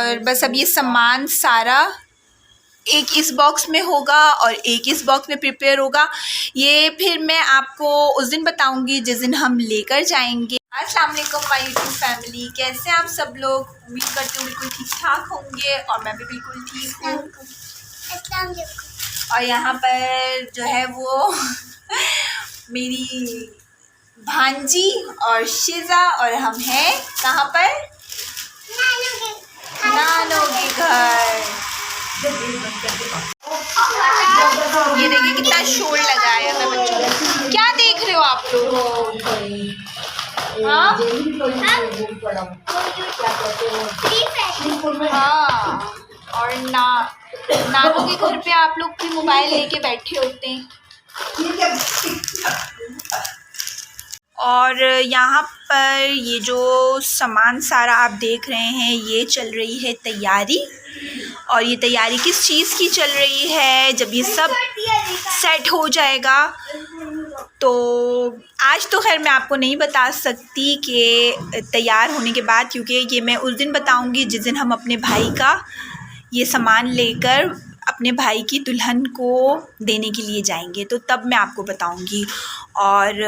और बस अब ये सामान सारा एक इस बॉक्स में होगा और एक इस बॉक्स में प्रिपेयर होगा। ये फिर मैं आपको उस दिन बताऊंगी जिस दिन हम लेकर जाएंगे। अस्सलाम वालेकुम माय यूट्यूब फैमिली, कैसे आप सब लोग? उम्मीद करती हूँ बिल्कुल ठीक ठाक होंगे और मैं भी बिल्कुल ठीक हूँ। और यहाँ पर जो है वो मेरी भांजी और शिजा और हम हैं कहाँ पर? नानो के घर। ये देखिए कितना शोर लगाया था बच्चों ने। क्या देख रहे हो आप लोग? हाँ हाँ। और नानू के घर पे आप लोग भी मोबाइल लेके बैठे होते हैं। और यहाँ पर ये जो सामान सारा आप देख रहे हैं, ये चल रही है तैयारी। और ये तैयारी किस चीज़ की चल रही है? जब ये सब सेट हो जाएगा तो आज तो खैर मैं आपको नहीं बता सकती कि तैयार होने के बाद, क्योंकि ये मैं उस दिन बताऊंगी जिस दिन हम अपने भाई का ये सामान लेकर अपने भाई की दुल्हन को देने के लिए जाएंगे, तो तब मैं आपको बताऊंगी। और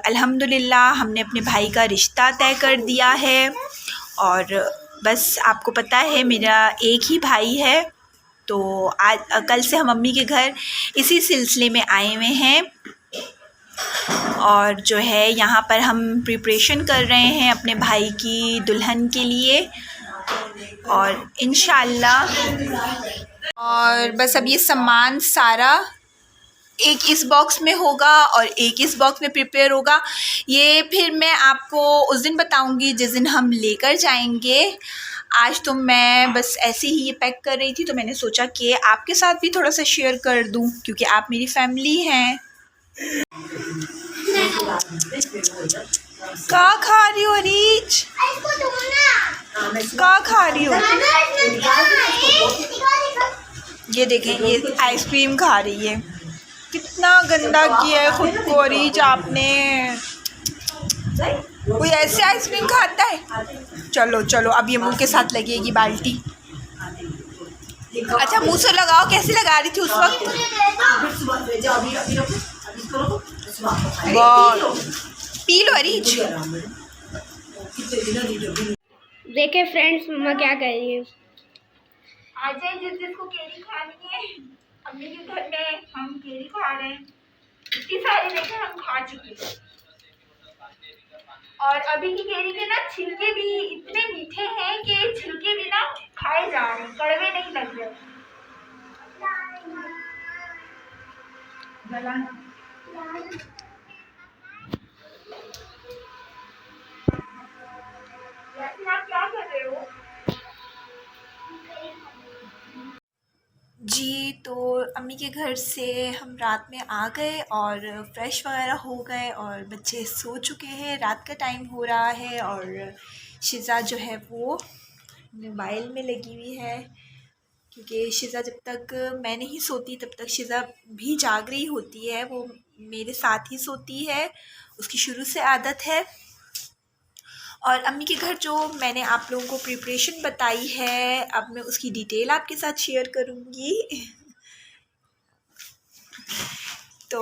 अल्हम्दुलिल्लाह हमने अपने भाई का रिश्ता तय कर दिया है। और बस आपको पता है मेरा एक ही भाई है, तो आज कल से हम मम्मी के घर इसी सिलसिले में आए हुए हैं। और जो है यहाँ पर हम प्रिपरेशन कर रहे हैं अपने भाई की दुल्हन के लिए, और इंशाल्लाह। और बस अब ये सामान सारा एक इस बॉक्स में होगा और एक इस बॉक्स में प्रिपेयर होगा। ये फिर मैं आपको उस दिन बताऊंगी जिस दिन हम लेकर जाएंगे। आज तो मैं बस ऐसे ही ये पैक कर रही थी, तो मैंने सोचा कि आपके साथ भी थोड़ा सा शेयर कर दूं, क्योंकि आप मेरी फैमिली हैं। क्या खा रही हो रीच? क्या खा रही हो? ये देखें, ये आइसक्रीम खा रही है। कितना गंदा किया है खुद को रीच आपने। कोई ऐसे आइसक्रीम खाता है? चलो चलो, अब ये मुंह के साथ लगेगी बाल्टी। अच्छा मुंह से लगाओ। कैसे लगा रही थी उस वक्त? बहुत पी लो रीच। देखे फ्रेंड्स मम्मा क्या कर रही है। आज जिसको केरी खानी है, अम्मी के घर में हम केरी खा रहे हैं। इतनी सारी देखें हम खा चुके हैं। और अभी की केरी के ना छिलके भी इतने मीठे हैं कि छिलके भी ना खाए जा रहे हैं, कड़वे नहीं लग रहे। आप क्या कर रहे हो? जी, तो अम्मी के घर से हम रात में आ गए और फ्रेश वगैरह हो गए और बच्चे सो चुके हैं। रात का टाइम हो रहा है और शिज़ा जो है वो मोबाइल में लगी हुई है, क्योंकि शिज़ा जब तक मैं नहीं सोती तब तक शिज़ा भी जाग रही होती है। वो मेरे साथ ही सोती है, उसकी शुरू से आदत है। और अम्मी के घर जो मैंने आप लोगों को प्रिपरेशन बताई है, अब मैं उसकी डिटेल आपके साथ शेयर करूँगी। तो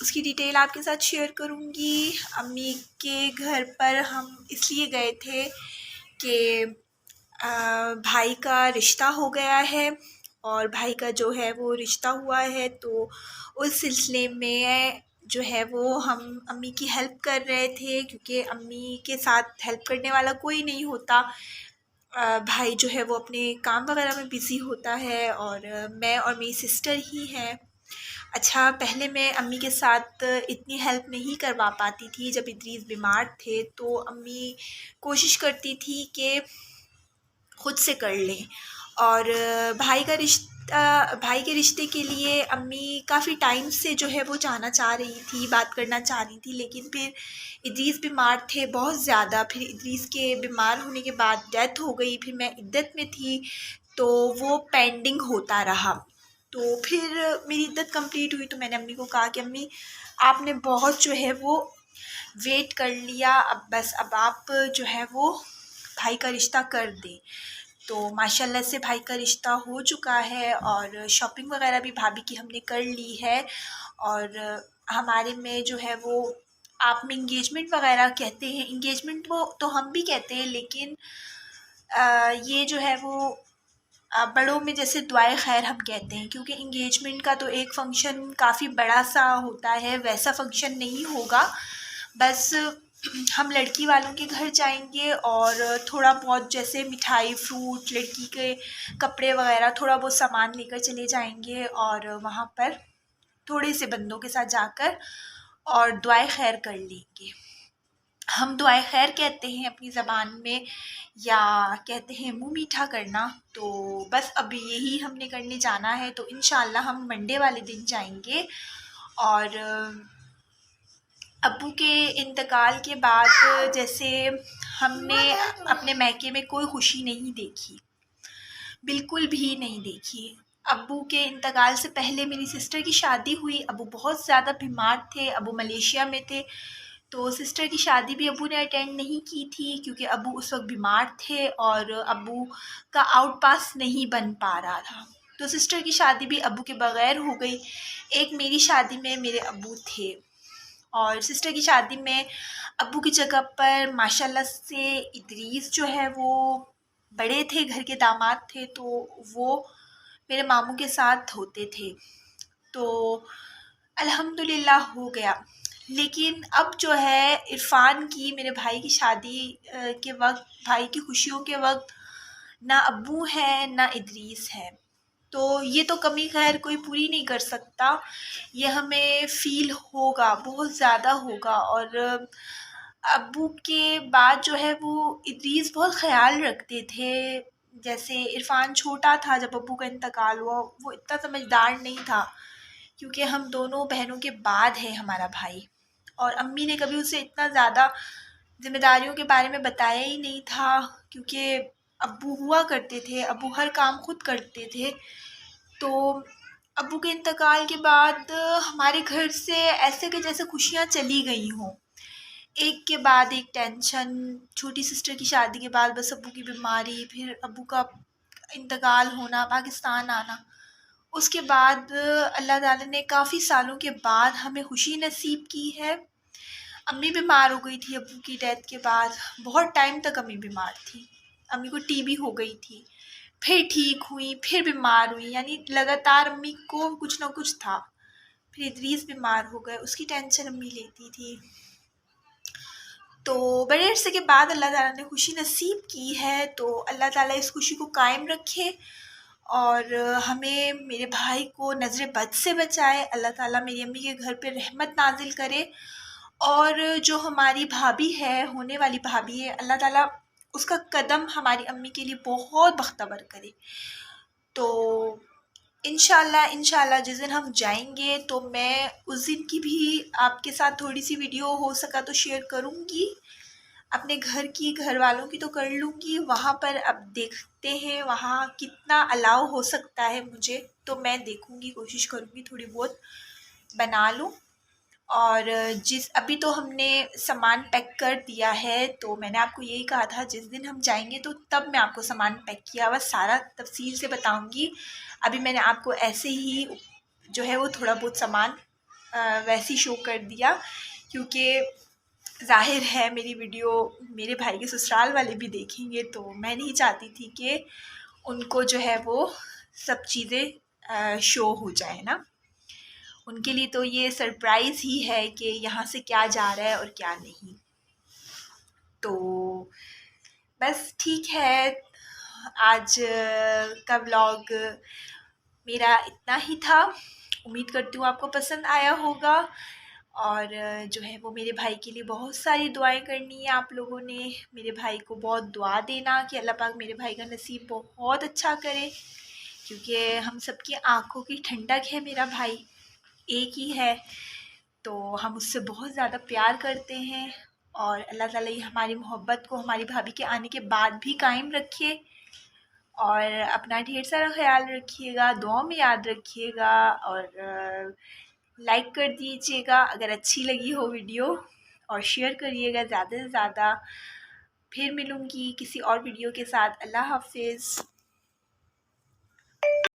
उसकी डिटेल आपके साथ शेयर करूँगी। अम्मी के घर पर हम इसलिए गए थे कि भाई का रिश्ता हो गया है, और भाई का जो है वो रिश्ता हुआ है, तो उस सिलसिले में जो है वो हम अम्मी की हेल्प कर रहे थे, क्योंकि अम्मी के साथ हेल्प करने वाला कोई नहीं होता। भाई जो है वो अपने काम वगैरह में बिज़ी होता है और मैं और मेरी सिस्टर ही हैं। अच्छा, पहले मैं अम्मी के साथ इतनी हेल्प नहीं करवा पाती थी। जब इद्रीस बीमार थे तो अम्मी कोशिश करती थी कि खुद से कर लें। और भाई के रिश्ते के लिए अम्मी काफ़ी टाइम से जो है वो जाना चाह रही थी, बात करना चाह रही थी, लेकिन फिर इद्रीस बीमार थे बहुत ज़्यादा। फिर इद्रीस के बीमार होने के बाद डेथ हो गई। फिर मैं इद्दत में थी तो वो पेंडिंग होता रहा। तो फिर मेरी इद्दत कंप्लीट हुई तो मैंने अम्मी को कहा कि अम्मी आपने बहुत जो है वो वेट कर लिया, अब बस अब आप जो है वो भाई का रिश्ता कर दें। तो माशाल्लाह से भाई का रिश्ता हो चुका है और शॉपिंग वगैरह भी भाभी की हमने कर ली है। और हमारे में जो है वो, आप में इंगेजमेंट वगैरह कहते हैं, इंगेजमेंट वो तो हम भी कहते हैं, लेकिन ये जो है वो बड़ों में जैसे दुआए खैर हम कहते हैं, क्योंकि इंगेजमेंट का तो एक फ़ंक्शन काफ़ी बड़ा सा होता है, वैसा फ़ंक्शन नहीं होगा। बस हम लड़की वालों के घर जाएंगे और थोड़ा बहुत जैसे मिठाई, फ्रूट, लड़की के कपड़े वगैरह थोड़ा बहुत सामान लेकर चले जाएंगे और वहाँ पर थोड़े से बंदों के साथ जाकर और दुआए खैर कर लेंगे। हम दुआए खैर कहते हैं अपनी ज़बान में, या कहते हैं मुँह मीठा करना। तो बस अब यही हमने करने जाना है। तो इंशाअल्लाह हम मंडे वाले दिन जाएंगे। और अब्बू के इंतकाल के बाद जैसे हमने अपने मायके में कोई खुशी नहीं देखी, बिल्कुल भी नहीं देखी। अब्बू के इंतकाल से पहले मेरी सिस्टर की शादी हुई। अब्बू बहुत ज़्यादा बीमार थे, अब्बू मलेशिया में थे, तो सिस्टर की शादी भी अब्बू ने अटेंड नहीं की थी, क्योंकि अब्बू उस वक्त बीमार थे और अब्बू का आउट पास नहीं बन पा रहा था। तो सिस्टर की शादी भी अब्बू के बग़ैर हो गई। एक मेरी शादी में मेरे अब्बू थे और सिस्टर की शादी में अब्बू की जगह पर माशाल्लाह से इदरीस जो है वो बड़े थे, घर के दामाद थे, तो वो मेरे मामू के साथ होते थे। तो अल्हम्दुलिल्लाह हो गया। लेकिन अब जो है इरफ़ान की, मेरे भाई की शादी के वक्त, भाई की खुशियों के वक्त ना अब्बू हैं ना इदरीस है। तो ये तो कमी खैर कोई पूरी नहीं कर सकता, ये हमें फ़ील होगा, बहुत ज़्यादा होगा। और अब्बू के बाद जो है वो इदरीस बहुत ख़याल रखते थे। जैसे इरफ़ान छोटा था जब अब्बू का इंतकाल हुआ, वो इतना समझदार नहीं था, क्योंकि हम दोनों बहनों के बाद है हमारा भाई, और अम्मी ने कभी उसे इतना ज़्यादा ज़िम्मेदारियों के बारे में बताया ही नहीं था, क्योंकि अब्बू हुआ करते थे, अब्बू हर काम खुद करते थे। तो अब्बू के इंतकाल के बाद हमारे घर से ऐसे कि जैसे खुशियाँ चली गई हों, एक के बाद एक टेंशन। छोटी सिस्टर की शादी के बाद बस अब्बू की बीमारी, फिर अब्बू का इंतकाल होना, पाकिस्तान आना। उसके बाद अल्लाह ताला ने काफ़ी सालों के बाद हमें खुशी नसीब की है। अम्मी बीमार हो गई थी अब्बू की डेथ के बाद, बहुत टाइम तक अम्मी बीमार थी। अम्मी को टीबी हो गई थी, फिर ठीक हुई, फिर बीमार हुई, यानी लगातार अम्मी को कुछ ना कुछ था। फिर इदरीस बीमार हो गए, उसकी टेंशन अम्मी लेती थी। तो बड़े अरसे के बाद अल्लाह ताला ने खुशी नसीब की है, तो अल्लाह ताला इस खुशी को कायम रखे और हमें, मेरे भाई को नज़र बद से बचाए। अल्लाह ताला मेरी अम्मी के घर पे रहमत नाजिल करे। और जो हमारी भाभी है, होने वाली भाभी है, अल्लाह ताला उसका कदम हमारी अम्मी के लिए बहुत बख्तबर करे। तो इंशाल्लाह जिस दिन हम जाएंगे तो मैं उस दिन की भी आपके साथ थोड़ी सी वीडियो हो सका तो शेयर करूँगी। अपने घर की, घर वालों की तो कर लूँगी, वहाँ पर अब देखते हैं वहाँ कितना अलाउ हो सकता है मुझे, तो मैं देखूँगी, कोशिश करूँगी थोड़ी बहुत बना लूँ। और अभी तो हमने सामान पैक कर दिया है, तो मैंने आपको यही कहा था जिस दिन हम जाएंगे तो तब मैं आपको सामान पैक किया हुआ सारा तफसील से बताऊंगी। अभी मैंने आपको ऐसे ही जो है वो थोड़ा बहुत सामान वैसे ही शो कर दिया, क्योंकि ज़ाहिर है मेरी वीडियो मेरे भाई के ससुराल वाले भी देखेंगे, तो मैं नहीं चाहती थी कि उनको जो है वो सब चीज़ें शो हो जाए ना। उनके लिए तो ये सरप्राइज़ ही है कि यहाँ से क्या जा रहा है और क्या नहीं। तो बस ठीक है, आज का व्लॉग मेरा इतना ही था। उम्मीद करती हूँ आपको पसंद आया होगा। और जो है वो मेरे भाई के लिए बहुत सारी दुआएं करनी है आप लोगों ने। मेरे भाई को बहुत दुआ देना कि अल्लाह पाक मेरे भाई का नसीब बहुत अच्छा करे, क्योंकि हम सबकी आँखों की ठंडक है मेरा भाई, एक ही है। तो हम उससे बहुत ज़्यादा प्यार करते हैं और अल्लाह ताला ये हमारी मोहब्बत को हमारी भाभी के आने के बाद भी कायम रखे। और अपना ढेर सारा ख्याल रखिएगा, दुआ में याद रखिएगा और लाइक कर दीजिएगा अगर अच्छी लगी हो वीडियो, और शेयर करिएगा ज़्यादा से ज़्यादा। फिर मिलूँगी किसी और वीडियो के साथ। अल्लाह हाफिज़।